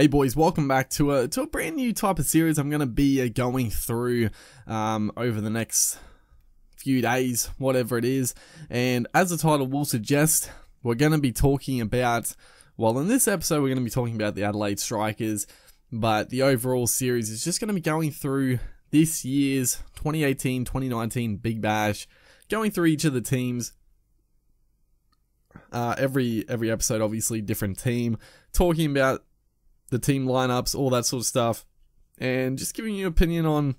Hey boys, welcome back to a brand new type of series I'm going to be going through over the next few days, whatever it is. And as the title will suggest, we're going to be talking about, well, in this episode we're going to be talking about the Adelaide Strikers, but the overall series is just going to be going through this year's 2018-2019 Big Bash, going through each of the teams. Every episode, obviously, different team, talking about the team lineups, all that sort of stuff, and just giving you an opinion on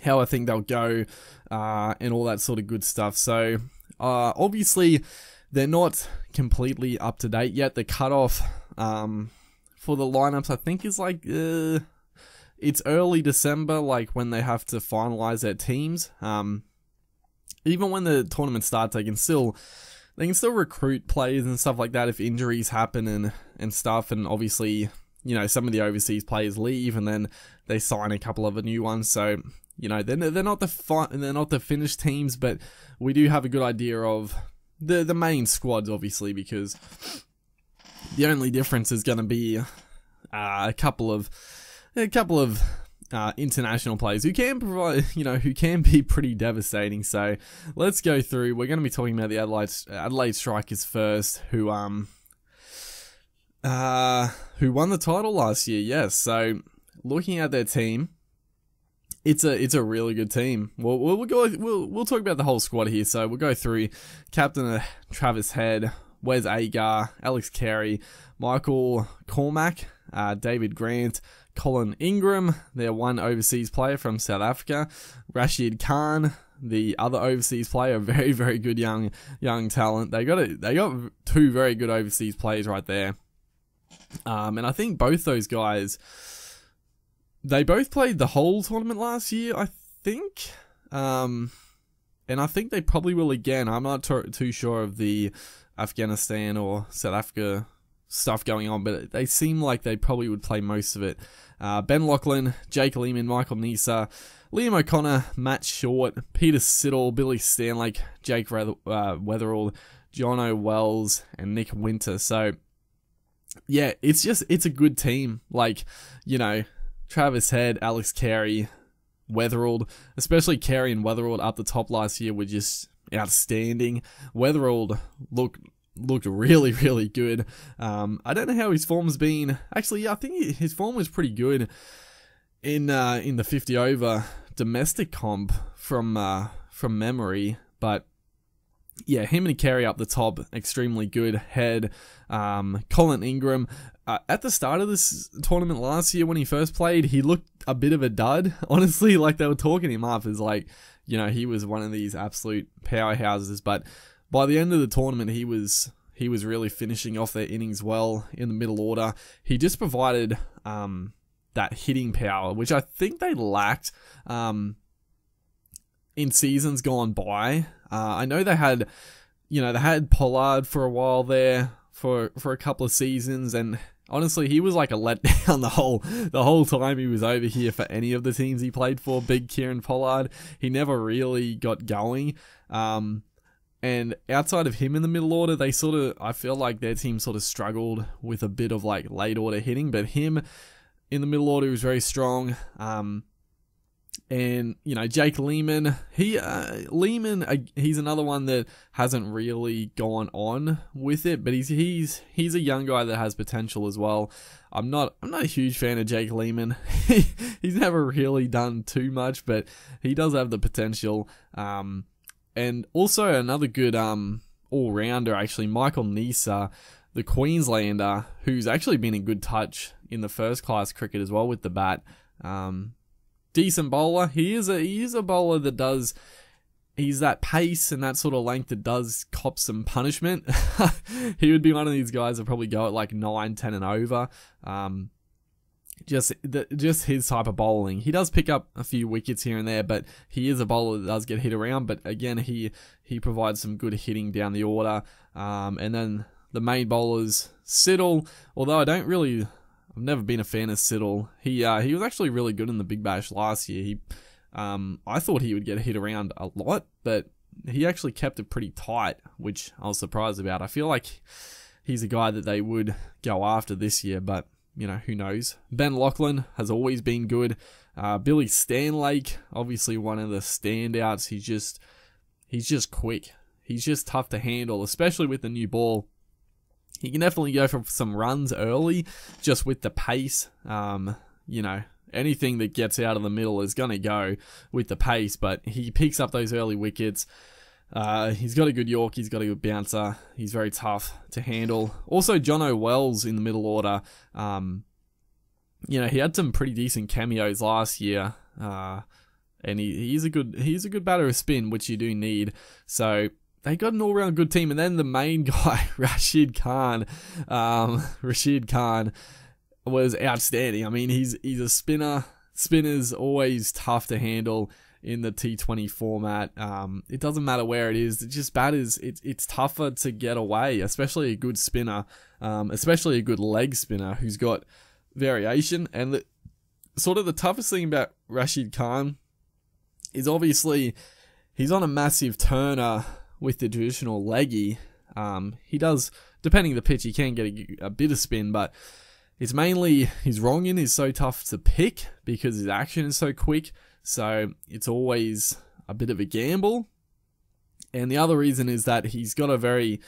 how I think they'll go, and all that sort of good stuff. So, obviously, they're not completely up to date yet. The cutoff for the lineups, I think, is like it's early December, like when they have to finalize their teams. Even when the tournament starts, they can still recruit players and stuff like that if injuries happen and stuff, and obviously, you know, some of the overseas players leave and then they sign a couple of new ones. So, you know, they're not the finished teams, but we do have a good idea of the main squads, obviously, because the only difference is going to be a couple of international players who can provide, you know, who can be pretty devastating. So let's go through. We're going to be talking about the Adelaide Strikers first, who won the title last year. Yes. So looking at their team, it's a really good team. We'll talk about the whole squad here. So we'll go through captain Travis Head, Wes Agar, Alex Carey, Michael Cormack, David Grant, Colin Ingram, their one overseas player from South Africa, Rashid Khan, the other overseas player, very, very good young talent. They got two very good overseas players right there. And I think both those guys, they both played the whole tournament last year, I think. And I think they probably will again. I'm not too sure of the Afghanistan or South Africa stuff going on, but they seem like they probably would play most of it. Ben Lachlan, Jake Lehman, Michael Nisa, Liam O'Connor, Matt Short, Peter Siddle, Billy Stanlake, Jake Weatherall, Jono Wells, and Nick Winter. So, yeah, it's a good team. Like, you know, Travis Head, Alex Carey, Weatherall, especially Carey and Weatherall up the top last year were just outstanding. Weatherall looked really, really good. I don't know how his form's been. Actually, yeah, I think his form was pretty good in the 50 over domestic comp from memory. But yeah, him and Carey up the top, extremely good. Head, Colin Ingram. At the start of this tournament last year when he first played, he looked a bit of a dud. Honestly, like they were talking him up as like, you know, he was one of these absolute powerhouses. But by the end of the tournament, he was really finishing off their innings well in the middle order. He just provided that hitting power, which I think they lacked in seasons gone by. I know they had Pollard for a while there for a couple of seasons, and honestly, he was like a letdown the whole time he was over here for any of the teams he played for. Big Kieran Pollard, he never really got going. And outside of him in the middle order, I feel like their team sort of struggled with a bit of like late order hitting, but him in the middle order was very strong. And, you know, Jake Lehman, he's another one that hasn't really gone on with it, but he's a young guy that has potential as well. I'm not a huge fan of Jake Lehman. He's never really done too much, but he does have the potential. And also another good all-rounder, actually, Michael Nisa, the Queenslander, who's actually been in good touch in the first-class cricket as well with the bat. Decent bowler. He is a bowler that he's that pace and that sort of length that does cop some punishment. He would be one of these guys that probably go at like 9, 10 and over. Just his type of bowling. He does pick up a few wickets here and there, but he is a bowler that does get hit around. But again, he provides some good hitting down the order. And then the main bowlers, Siddle, although I've never been a fan of Siddle. He was actually really good in the Big Bash last year. I thought he would get hit around a lot, but he actually kept it pretty tight, which I was surprised about. I feel like he's a guy that they would go after this year, but you know, who knows. Ben Lachlan has always been good. Billy Stanlake, obviously one of the standouts. He's just quick. He's just tough to handle, especially with the new ball. He can definitely go for some runs early, just with the pace. You know, anything that gets out of the middle is going to go with the pace, but he picks up those early wickets. He's got a good York, he's got a good bouncer, he's very tough to handle. Also, Jono Wells in the middle order. You know, he had some pretty decent cameos last year, and he's a good batter of spin, which you do need. So they got an all-round good team. And then the main guy, Rashid Khan, was outstanding. I mean, he's a spinner. Spinner's always tough to handle in the T20 format. It doesn't matter where it is. It's just batters. It's tougher to get away, especially a good spinner, especially a good leg spinner who's got variation. And sort of the toughest thing about Rashid Khan is obviously he's on a massive turner with the traditional leggy. He does, depending on the pitch, he can get a bit of spin, but it's mainly his wrong in is so tough to pick because his action is so quick. So it's always a bit of a gamble. And the other reason is that he's got a very,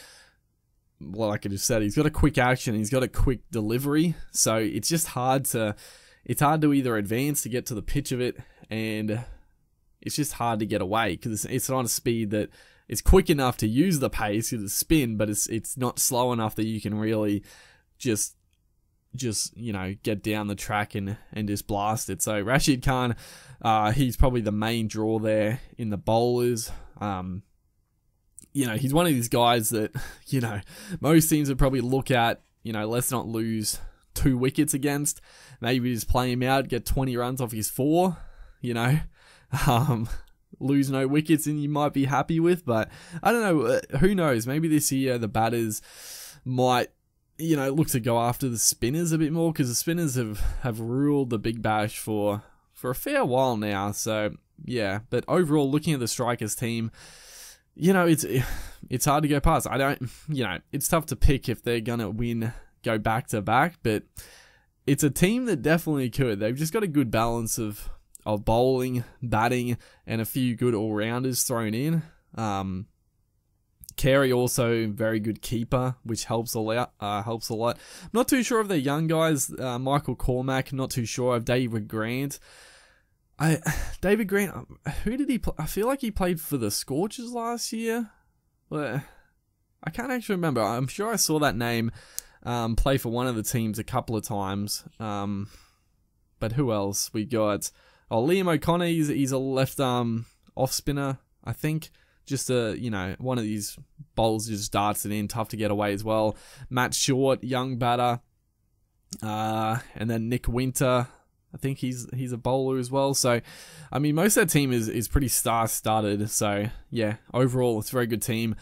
well, like I just said, he's got a quick action, he's got a quick delivery. So it's just hard to either advance to get to the pitch of it, and it's just hard to get away because it's not a speed that is quick enough to use the pace with the spin, but it's not slow enough that you can really just you know, get down the track and just blast it. So Rashid Khan, he's probably the main draw there in the bowlers. You know, he's one of these guys that, you know, most teams would probably look at, you know, let's not lose 2 wickets against. Maybe just play him out, get 20 runs off his 4, you know. Lose no wickets and you might be happy with, but I don't know, who knows, maybe this year the batters might, you know, look to go after the spinners a bit more, because the spinners have ruled the Big Bash for a fair while now. So yeah, but overall, looking at the Strikers team, you know, it's hard to go past. You know, it's tough to pick if they're gonna go back to back, but it's a team that definitely could. They've just got a good balance of bowling, batting, and a few good all-rounders thrown in. Carey also very good keeper, which helps a lot. I'm not too sure of the young guys. Michael Cormack, not too sure of David Grant. David Grant, who did he play? I feel like he played for the Scorchers last year. But I can't actually remember. I'm sure I saw that name play for one of the teams a couple of times. But who else? We got Liam O'Connor. He's a left arm off spinner, I think. Just you know, one of these bowls just darts it in, tough to get away as well. Matt Short, young batter, and then Nick Winter. I think he's a bowler as well. So, I mean, most of that team is pretty star-studded. So, yeah, overall, it's a very good team.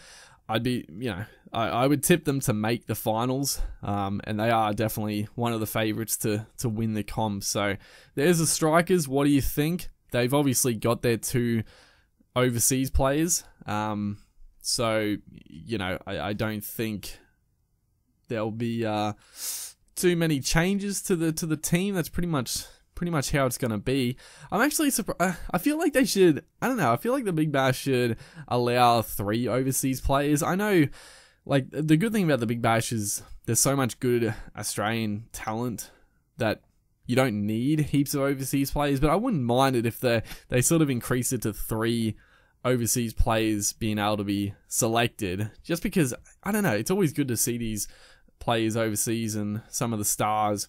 I'd be, you know, I would tip them to make the finals, and they are definitely one of the favourites to win the comp. So, there's the Strikers. What do you think? They've obviously got their 2 overseas players. So, you know, I don't think there'll be too many changes to the team. That's pretty much how it's going to be. I'm actually surprised. I feel like they should, I don't know, I feel like the Big Bash should allow 3 overseas players. I know, like, the good thing about the Big Bash is there's so much good Australian talent that you don't need heaps of overseas players, but I wouldn't mind it if they sort of increase it to 3 overseas players being able to be selected, just because, I don't know, it's always good to see these players overseas and some of the stars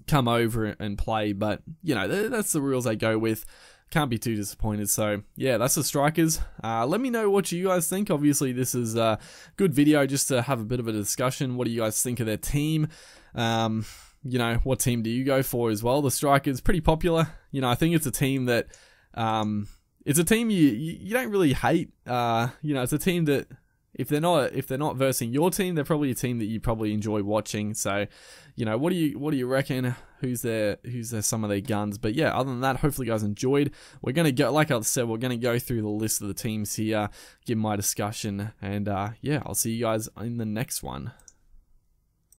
come over and play, but, you know, that's the rules they go with. Can't be too disappointed. So, yeah, that's the Strikers. Let me know what you guys think. Obviously, this is a good video just to have a bit of a discussion. What do you guys think of their team? You know, what team do you go for as well? The Strikers, pretty popular. You know, I think it's a team that, it's a team you don't really hate. You know, it's a team that if they're not versing your team, they're probably a team that you probably enjoy watching. So, you know, what do you reckon? Who's their some of their guns? But yeah, other than that, hopefully you guys enjoyed. We're gonna go, like I said, we're gonna go through the list of the teams here, give my discussion, and yeah, I'll see you guys in the next one.